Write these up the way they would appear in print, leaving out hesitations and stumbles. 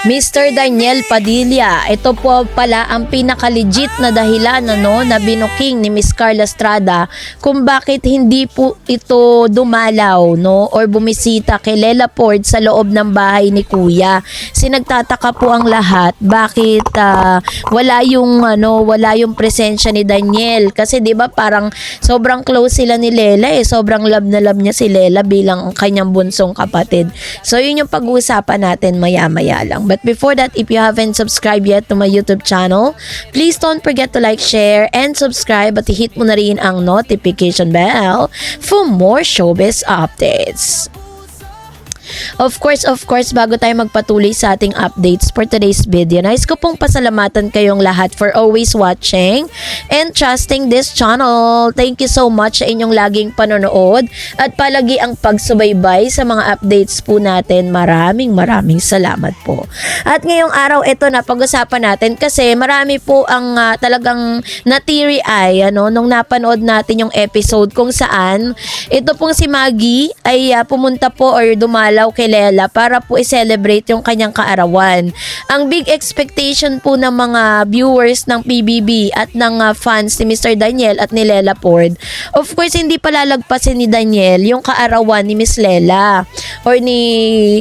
Mr. Daniel Padilla. Ito po pala ang pinaka-legit na dahilan na binuking ni Miss Carla Estrada kung bakit hindi po ito dumalaw or bumisita kay Lela Ford sa loob ng bahay ni Kuya. Nagtataka po ang lahat bakit wala yung presensya ni Daniel kasi 'di ba parang sobrang close sila ni Lela sobrang love na love niya si Lela bilang kanyang bunsong kapatid. So yun yung pag-uusapan natin maya-maya lang. But before that, if you haven't subscribed yet to my YouTube channel, please don't forget to like, share, and subscribe at hit mo na rin ang notification bell for more showbiz updates. Of course, bago tayo magpatuloy sa ating updates for today's video, nais ko pong pasalamatan kayong lahat for always watching and trusting this channel. Thank you so much sa inyong laging panonood at palagi ang pagsubaybay sa mga updates po natin. Maraming salamat po. At ngayong araw, ito na pag-usapan natin kasi marami po ang talagang na-teary eye nung napanood natin yung episode kung saan ito pong si Maggie ay pumunta po or dumalaw kay Lela para po i-celebrate yung kanyang kaarawan. Ang big expectation po ng mga viewers ng PBB at ng fans ni Mr. Daniel at ni Lela Ford, of course hindi palalagpasin ni Daniel yung kaarawan ni Miss Lela or ni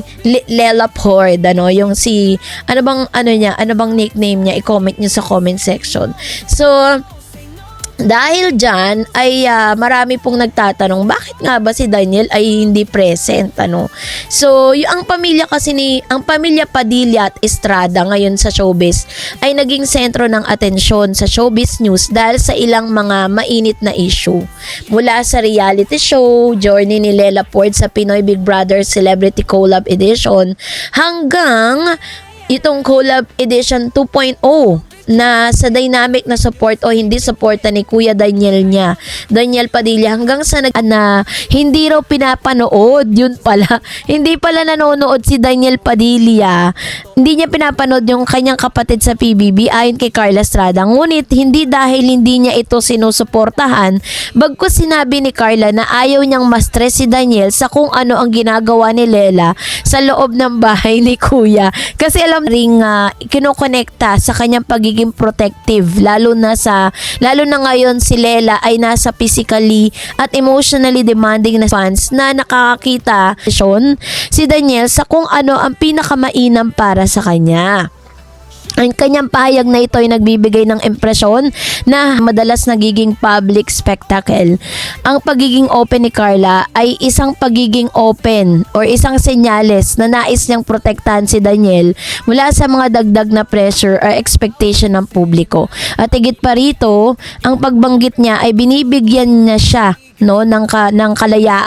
Lela Ford, yung si ano bang nickname niya, i-comment niyo sa comment section. So dahil dyan ay marami pong nagtatanong bakit nga ba si Daniel ay hindi present So ang pamilya Padilla at Estrada ngayon sa showbiz ay naging sentro ng atensyon sa showbiz news dahil sa ilang mga mainit na issue. Mula sa reality show, journey ni Lela Ford sa Pinoy Big Brother Celebrity Collab Edition hanggang itong Collab Edition 2.0 na sa dynamic na support o hindi suporta ni Kuya Daniel Padilla hanggang sa na hindi raw pinapanood. Yun pala, hindi pala nanonood si Daniel Padilla, hindi niya pinapanood yung kanyang kapatid sa PBB ayon kay Carla Estrada. Ngunit hindi dahil hindi niya ito sinusuportahan, bagkus sinabi ni Carla na ayaw niyang ma-stress si Daniel sa kung ano ang ginagawa ni Lela sa loob ng bahay ni Kuya kasi alam ring kinokonekta sa kanyang pagiging protective lalo na ngayon si Lela ay nasa physically at emotionally demanding na fans na nakakakita si Daniel sa kung ano ang pinakamainam para sa kanya. Ang kanyang pahayag na ito ay nagbibigay ng impresyon na madalas nagiging public spectacle. Ang pagiging open ni Carla ay isang pagiging open or isang senyales na nais niyang protektahan si Daniel mula sa mga dagdag na pressure or expectation ng publiko. At higit pa rito, ang pagbanggit niya ay binibigyan niya siya ng kalayaan